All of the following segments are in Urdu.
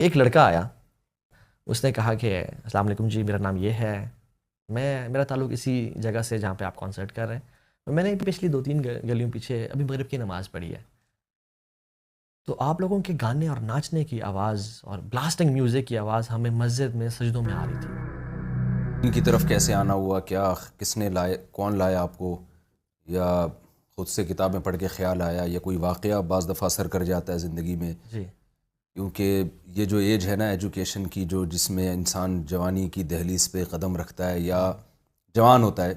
ایک لڑکا آیا، اس نے کہا کہ السلام علیکم جی، میرا نام یہ ہے، میرا تعلق اسی جگہ سے جہاں پہ آپ کانسرٹ کر رہے ہیں، اور میں نے پچھلی 2-3 گلیوں پیچھے ابھی مغرب کی نماز پڑھی ہے، تو آپ لوگوں کے گانے اور ناچنے کی آواز اور بلاسٹنگ میوزک کی آواز ہمیں مسجد میں سجدوں میں آ رہی تھی۔ ان کی طرف کیسے آنا ہوا؟ کیا کس نے لائے؟ کون لایا آپ کو؟ یا خود سے کتابیں پڑھ کے خیال آیا؟ یا کوئی واقعہ بعض دفعہ اثر کر جاتا ہے زندگی میں؟ جی کیونکہ یہ جو ایج ہے نا ایجوکیشن کی، جو جس میں انسان جوانی کی دہلیز پہ قدم رکھتا ہے یا جوان ہوتا ہے،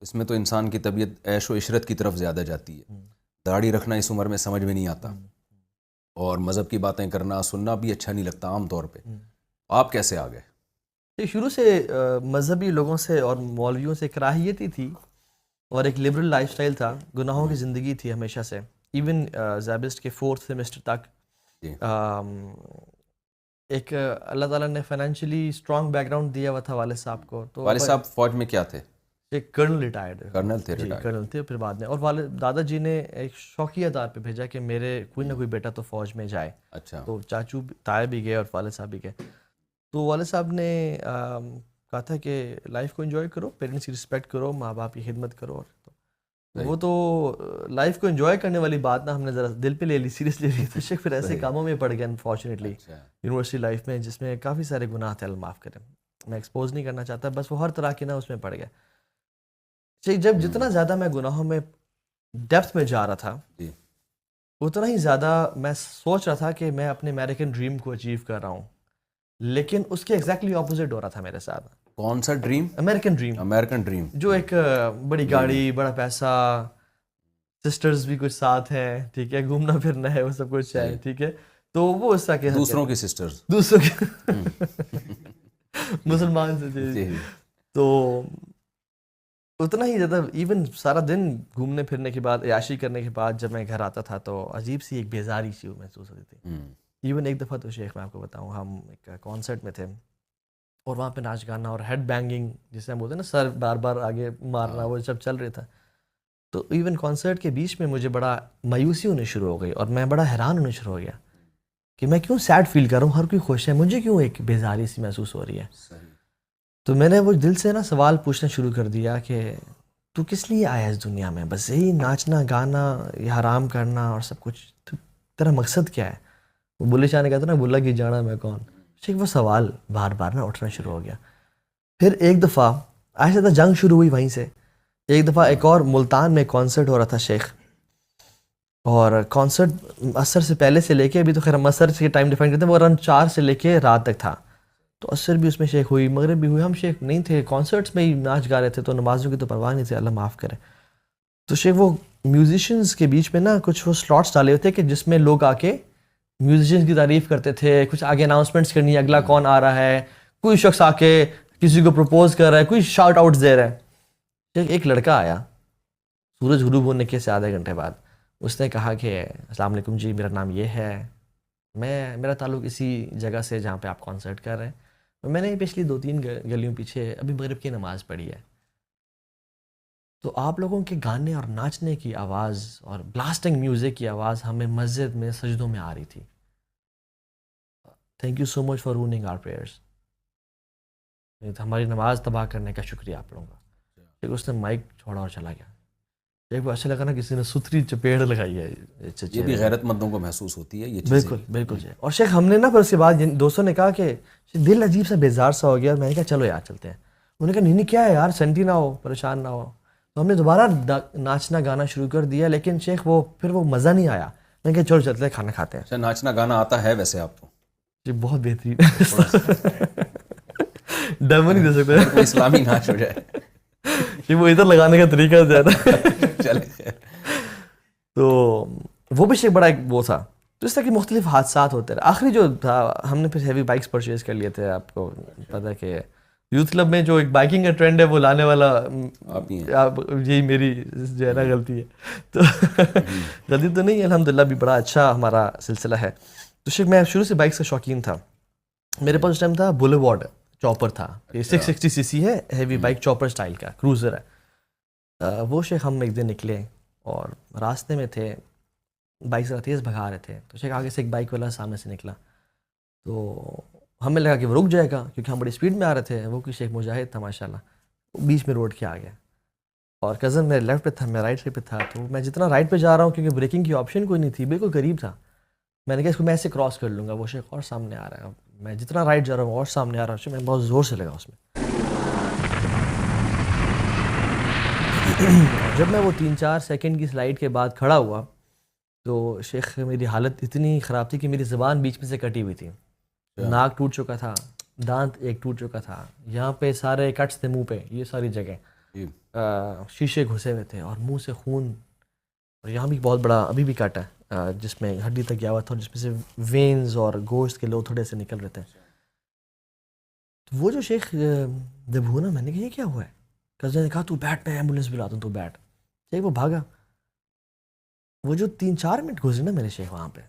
اس میں تو انسان کی طبیعت عیش و عشرت کی طرف زیادہ جاتی ہے۔ داڑھی رکھنا اس عمر میں سمجھ میں نہیں آتا، اور مذہب کی باتیں کرنا سننا بھی اچھا نہیں لگتا عام طور پہ۔ آپ کیسے آ گئے؟ یہ شروع سے مذہبی لوگوں سے اور مولویوں سے کراہیت ہی تھی، اور ایک لبرل لائف سٹائل تھا، گناہوں کی زندگی تھی ہمیشہ سے۔ ایون زیبسٹ کے 4th سیمسٹر تک جی ایک اللہ تعالیٰ نے فائنینشلی اسٹرانگ بیک گراؤنڈ دیا ہوا تھا والد صاحب کو، تو والد صاحب فوج میں کیا تھے؟ ایک کرنل ریٹائرڈ، کرنل تھے، جی ریٹائرڈ؟ کرنل تھے پھر بعد میں، اور والد دادا جی نے ایک شوقیہ طور پہ بھیجا کہ میرے کوئی نہ کوئی بیٹا تو فوج میں جائے، اچھا، تو چاچو تایا بھی گئے اور والد صاحب بھی گئے۔ تو والد صاحب نے کہا تھا کہ لائف کو انجوائے کرو، پیرنٹس کی رسپیکٹ کرو، ماں باپ کی خدمت کرو، اور وہ تو لائف کو انجوائے کرنے والی بات نا ہم نے ذرا دل پہ لے لی، سیریس لے لی، تو شیخ پھر ایسے کاموں میں پڑ گیا انفارچونیٹلی یونیورسٹی لائف میں، جس میں کافی سارے گناہ تھے، اللہ معاف کرے، میں ایکسپوز نہیں کرنا چاہتا، بس وہ ہر طرح کے نا اس میں پڑ گیا۔ جب جتنا زیادہ میں گناہوں میں ڈیپتھ میں جا رہا تھا، اتنا ہی زیادہ میں سوچ رہا تھا کہ میں اپنے امریکن ڈریم کو اچیو کر رہا ہوں، لیکن اس کے ایگزیکٹلی اپوزٹ ہو رہا تھا میرے ساتھ۔ کون سا dream? American dream, American dream, جو ایک بڑی گاڑی، بڑا پیسہ، سسٹرز بھی کچھ ساتھ ہیں، ٹھیک ہے، گھومنا پھرنا ہے، وہ سب کچھ ہے، ٹھیک ہے، تو وہ اس طرح کے دوسروں کی سسٹرز، دوسروں کے مسلمان سے، تو اتنا ہی زیادہ ایون سارا دن گھومنے پھرنے کے بعد، عیاشی کرنے کے بعد جب میں گھر آتا تھا تو عجیب سی ایک بیزاری سی محسوس ہوتی تھی۔ ایون ایک دفعہ تو شیخ میں آپ کو بتاؤں، ہم ایک کانسرٹ میں تھے اور وہاں پہ ناچ گانا اور ہیڈ بینگنگ جسے ہم بولتے ہیں نا، سر بار بار آگے مارنا، وہ سب چل رہا تھا، تو ایون کانسرٹ کے بیچ میں مجھے بڑا مایوسی ہونے شروع ہو گئی، اور میں بڑا حیران ہونے شروع ہو گیا کہ میں کیوں سیڈ فیل کر رہا ہوں، ہر کوئی خوش ہے، مجھے کیوں ایک بیزاری سی محسوس ہو رہی ہے۔ تو میں نے وہ دل سے نا سوال پوچھنا شروع کر دیا کہ تو کس لیے آیا اس دنیا میں؟ بس یہی ناچنا گانا، یہ حرام کرنا اور سب کچھ، تو تیرا مقصد کیا ہے؟ وہ بلے شاہ نے کہا تھا نا، بلا کی جانا میں کون، ٹھیک، وہ سوال بار بار نا اٹھنا شروع ہو گیا۔ پھر ایک دفعہ آہستہ جنگ شروع ہوئی وہیں سے، ایک دفعہ ایک اور ملتان میں کانسرٹ ہو رہا تھا شیخ، اور کانسرٹ عصر سے پہلے سے لے کے، ابھی تو خیر ہم عصر کے ٹائم ڈیفائن کرتے ہیں، وہ اراؤنڈ 4 سے لے کے رات تک تھا، تو عصر بھی اس میں شیخ ہوئی، مغرب بھی ہوئی، ہم شیخ نہیں تھے، کانسرٹس میں ہی ناچ گا رہے تھے، تو نمازوں کی تو پرواہ نہیں تھی، اللہ معاف کرے۔ تو شیخ وہ میوزیشنز کے بیچ میں نا کچھ وہ سلاٹس ڈالے ہوتے کہ جس میں لوگ آ کے میوزیشنز کی تعریف کرتے تھے، کچھ آگے اناؤنسمنٹس کرنی ہے، اگلا کون آ رہا ہے، کوئی شخص آ کے کسی کو پروپوز کر رہا ہے، کوئی شاؤٹ آؤٹس دے رہا ہے۔ ایک لڑکا آیا سورج غروب ہونے کے سے آدھے گھنٹے بعد، اس نے کہا کہ السلام علیکم جی، میرا نام یہ ہے، میرا تعلق اسی جگہ سے جہاں پہ آپ کانسرٹ کر رہے ہیں، میں نے پچھلی 2-3 گلیوں پیچھے ابھی مغرب کی نماز پڑھی ہے، تو آپ لوگوں کے گانے اور ناچنے کی آواز اور بلاسٹنگ میوزک کی آواز ہمیں مسجد میں سجدوں میں آ رہی تھی۔ Thank you so much for ruining our prayers, ہماری نماز تباہ کرنے کا شکریہ آپ لوگوں کا۔ پھر اس نے مائک چھوڑا اور چلا گیا۔ ایک ایسا لگا نا کسی نے ستھری چپیڑ لگائی ہے، یہ بھی غیرت مندوں کو محسوس ہوتی ہے یہ چیزیں۔ بالکل بالکل جی۔ اور شیخ ہم نے نا پھر اس کے بعد دوستوں نے کہا کہ دل عجیب سا بیزار سا ہو گیا، میں نے کہا چلو یار چلتے ہیں، انہوں نے کہا نہیں کیا ہے یار، سینٹی نہ ہو، پریشان نہ ہو، تو ہم نے دوبارہ ناچنا گانا شروع کر دیا، لیکن شیخ پھر وہ مزہ نہیں آیا، میں نے کہا چلو چلتے ہیں، کھانا کھاتے ہیں۔ اچھا، ناچنا گانا آتا ہے ویسے آپ کو؟ جی بہت بہترین، ڈیمو نہیں دے سکتے، کوئی اسلامی ناچ ہو جائے جی وہ ادھر لگانے کا طریقہ زیادہ چلے۔ تو وہ بھی شیخ بڑا ایک وہ تھا، تو اس طرح کے مختلف حادثات ہوتے رہے۔ آخری جو تھا ہم نے پھر ہیوی بائکس پرچیز کر لیے تھے، آپ کو پتہ ہے کہ یوتھ کلب میں جو ایک بائکنگ کا ٹرینڈ ہے وہ لانے والا یہی میری جو ہے نا غلطی ہے، تو غلطی تو نہیں ہے، الحمدللہ بھی بڑا اچھا ہمارا سلسلہ ہے۔ تو شیخ میں شروع سے بائکس کا شوقین تھا، میرے پاس اس ٹائم تھا بولیوارڈ چاپر تھا، یہ 660 cc ہے، ہیوی بائک چاپر سٹائل کا کروزر ہے۔ وہ شیخ ہم ایک دن نکلے اور راستے میں تھے، بائک ذرا تیز بھگا رہے تھے، تو شیخ آگے سے ایک بائک والا سامنے سے نکلا، تو ہمیں لگا کہ وہ رک جائے گا کیونکہ ہم بڑی اسپیڈ میں آ رہے تھے. وہ کسی ایک مجاہد تھا ماشاء اللہ, وہ بیچ میں روڈ کے آ گیا, اور کزن میرے لیفٹ پہ تھا, میں رائٹ سائڈ پہ تھا. تو میں جتنا رائٹ پہ جا رہا ہوں کیونکہ بریکنگ کی آپشن کوئی نہیں تھی, بالکل قریب تھا, میں نے کہا اس کو میں ایسے کراس کر لوں گا. وہ شیخ اور سامنے آ رہا ہے, میں جتنا رائٹ جا رہا ہوں اور سامنے آ رہا ہوں, میں بہت زور سے لگا اس میں. جب میں وہ 3-4 سیکنڈ کی سلائڈ کے بعد کھڑا ہوا تو شیخ میری حالت اتنی خراب تھی کہ میری زبان بیچ میں سے کٹی ہوئی تھی, ناک ٹوٹ چکا تھا, دانت ایک ٹوٹ چکا تھا, یہاں پہ سارے کٹس تھے منہ پہ, یہ ساری جگہ شیشے گھسے ہوئے تھے, اور منہ سے خون, اور یہاں بھی بہت بڑا ابھی بھی کٹ ہے جس میں ہڈی تک گیا ہوا تھا, اور جس میں سے وینز اور گوشت کے لو تھوڑے سے نکل رہے تھے. تو وہ جو شیخ جب ہوا نا, میں نے کہا یہ کیا ہوا ہے, کزن نے کہا تو بیٹھ, میں ایمبولینس بلاتا ہوں, تو بیٹھ. شیخ وہ بھاگا. وہ جو 3-4 منٹ گزرے نا میرے شیخ, وہاں پہ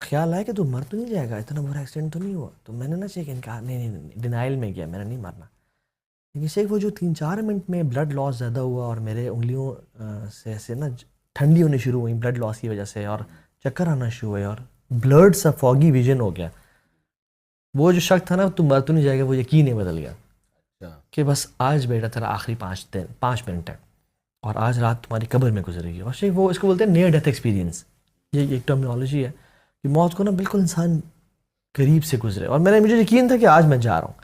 خیال آیا کہ تو مر تو نہیں جائے گا, اتنا برا ایکسیڈنٹ تو نہیں ہوا. تو میں نے نا شیخ ان کہا نہیں, ڈینائل میں گیا, میں نے نہیں مرنا. لیکن شیخ وہ جو 3-4 منٹ میں بلڈ لاس زیادہ ہوا, اور میرے انگلیوں سے ایسے نا ٹھنڈی ہونی شروع ہوئی بلڈ لاس کی وجہ سے, اور چکر آنا شروع ہوئے, اور بلڈ سا فوگی ویژن ہو گیا. وہ جو شک تھا نا تو مر تو نہیں جائے گا, وہ یقین ہی بدل گیا کہ بس آج بیٹا تیرا آخری 5 منٹ ہے, اور آج رات تمہاری قبر میں گزرے گی. اور شیخ وہ اس کو بولتے ہیں نیئر ڈیتھ ایکسپیرینس, یہ ایک ٹرمینالوجی ہے کہ موت کو نا بالکل انسان قریب سے گزرے. اور مجھے یقین تھا کہ آج میں جا رہا ہوں.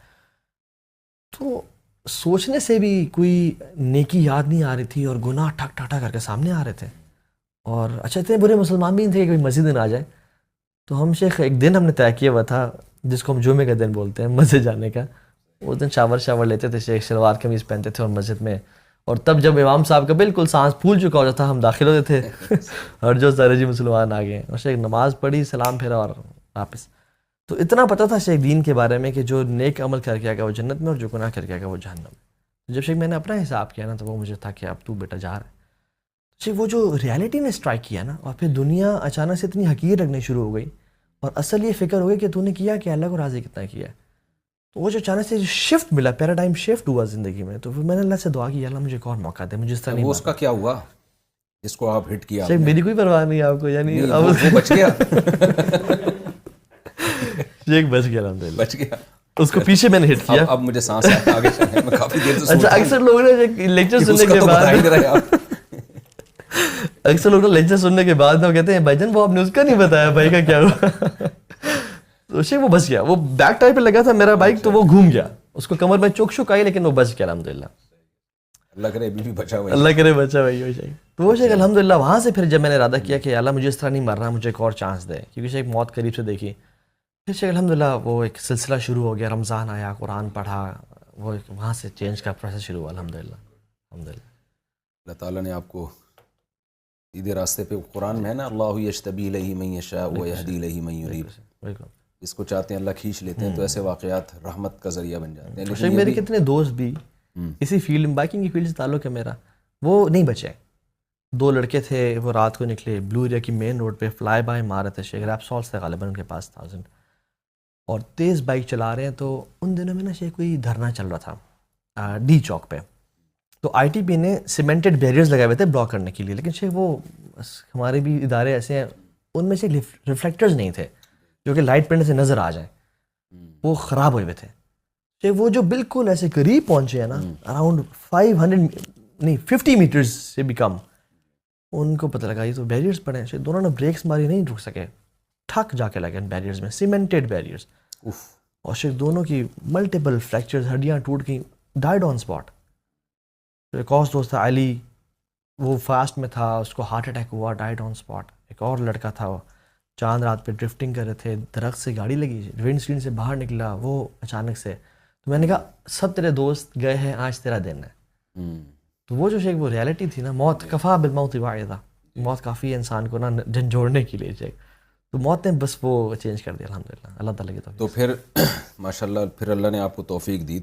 تو سوچنے سے بھی کوئی نیکی یاد نہیں آ رہی تھی, اور گناہ ٹھک ٹھک ٹھک کر کے سامنے آ رہے تھے. اور اچھا اتنے برے مسلمان بھی نہیں تھے کہ کوئی مسجد میں آ جائے. تو ہم شیخ ایک دن ہم نے طے کیا ہوا تھا جس کو ہم جمعے کا دن بولتے ہیں, مسجد جانے کا. اس دن شاور لیتے تھے شیخ, شلوار قمیض پہنتے تھے اور مسجد میں, اور تب جب امام صاحب کا بالکل سانس پھول چکا ہوتا تھا ہم داخل ہوتے تھے اور جو سارے جی مسلمان آ گئے, اور شیخ نماز پڑھی, سلام پھیرا اور واپس. تو اتنا پتہ تھا شیخ دین کے بارے میں کہ جو نیک عمل کر کے آئے گا وہ جنت میں, اور جو گناہ کر کے آئے گا وہ جہنم میں. جب شیخ میں نے اپنا حساب کیا نا تو وہ مجھے تھا کہ اب تو بیٹا جا رہا ہے. شیخ وہ جو ریالٹی نے اسٹرائک کیا نا, اور پھر دنیا اچانک سے اتنی حقیر رکھنے شروع ہو گئی, اور اصل یہ فکر ہو گئی کہ تو نے کیا کہ اللہ کو راضی کتنا کیا ہے. تو وہ جو اچانک سے شفٹ ملا, پیراڈائم شفٹ ہوا زندگی میں. تو پھر میں نے اللہ سے دعا کی, اللہ مجھے ایک اور موقع دے, مجھے اس طرح نہیں. وہ اس کا کیا ہوا جس کو آپ ہٹ کیا؟ شیخ میری کوئی پرواہ نہیں آپ کو, یعنی وہ بچ گیا. شیخ بچ گیا, الحمدللہ بچ گیا. اس کو پیچھے میں نے ہٹ کیا. اب مجھے سانس آگے چلنے میں کافی دیر سے. اچھا اکثر لوگوں نے لیکچر سننے کے بعد لیکچر سننے کے بعد وہ کہتے ہیں بھائی جان وہ آپ نے اس کا نہیں بتایا بھائی کا کیا ہوا. تو شیخ وہ بچ گیا, وہ بیک ٹائر پہ لگا تھا میرا بائک, تو وہ گھوم گیا, اس کو کمر میں چوک شک آئی, لیکن وہ بچ گیا الحمدللہ. اللہ کرے ابھی بھی بچا ہوا, اللہ کرے بچا بھائی وہ شیخ. تو وہ شیخ الحمدللہ وہاں سے پھر جب میں نے ارادہ کیا کہ اللہ مجھے اس طرح نہیں مرنا, مجھے ایک اور چانس دے, کیونکہ شیخ موت قریب سے دیکھی. پھر شیخ الحمدللہ وہ ایک سلسلہ شروع ہو گیا, رمضان آیا, قرآن پڑھا, وہ وہاں سے چینج کا پروسیس شروع ہوا الحمدللہ. اللہ تعالیٰ نے آپ کو سیدھے راستے پہ, قرآن میں ہے نا اللہ یجتبی الیہ من یشاء ویہدی الیہ من یریب, اس کو چاہتے ہیں اللہ کھینچ لیتے ہیں. تو ایسے واقعات رحمت کا ذریعہ بن جاتے ہیں. لیکن میرے کتنے دوست بھی اسی فیلڈ میں, بائکنگ کی فیلڈ سے تعلق ہے میرا, وہ نہیں بچے. 2 لڑکے تھے, وہ رات کو نکلے, بلو ایریا کی مین روڈ پہ فلائی بائی مار رہے تھے. شیخ ریپسولس تھے غالباً ان کے پاس 1000, اور تیز بائک چلا رہے ہیں. تو ان دنوں میں نا شیخ کوئی دھرنا چل رہا تھا ڈی چوک پہ. تو آئی ٹی پی نے سیمنٹڈ بیریئرز لگائے ہوئے تھے بلاک کرنے کے لیے, لیکن شیخ وہ ہمارے بھی ادارے ایسے ہیں, ان میں سے ریفلیکٹرز نہیں تھے جو کہ لائٹ پڑنے سے نظر آ جائیں, وہ خراب ہوئے تھے. شیخ وہ جو بالکل ایسے قریب پہنچے ہیں نا, اراؤنڈ 50 میٹرز سے بھی کم, ان کو پتہ لگا یہ تو بیریئرز پڑے ہیں. شیخ دونوں نے بریکس ماری, نہیں رک سکے, ٹھک جا کے لگے ان بیریئرز میں, سیمنٹڈ بیریئرز. اور شیخ دونوں کی ملٹیپل فریکچرز, ہڈیاں ٹوٹ گئیں, ڈائیڈ آن اسپاٹ. ایک اور دوست تھا علی, وہ فاسٹ میں تھا, اس کو ہارٹ اٹیک ہوا, ڈائیڈ آن اسپاٹ. ایک اور لڑکا تھا, وہ چاند رات پہ ڈرفٹنگ کر رہے تھے, درخت سے گاڑی لگی, ونڈ اسکرین سے باہر نکلا وہ اچانک سے. تو میں نے کہا سب تیرے دوست گئے ہیں, آج تیرا دن ہے. تو وہ جو شیخ وہ ریالٹی تھی نا, موت کفا بالموت واعظہ, موت کافی ہے انسان کو نا جھنجھوڑنے کے لیے. شیخ تو موت نے بس وہ چینج کر دیا الحمدللہ, اللہ تعالیٰ کی توفیق. تو پھر ماشاء اللہ پھر اللہ نے آپ کو توفیق دی.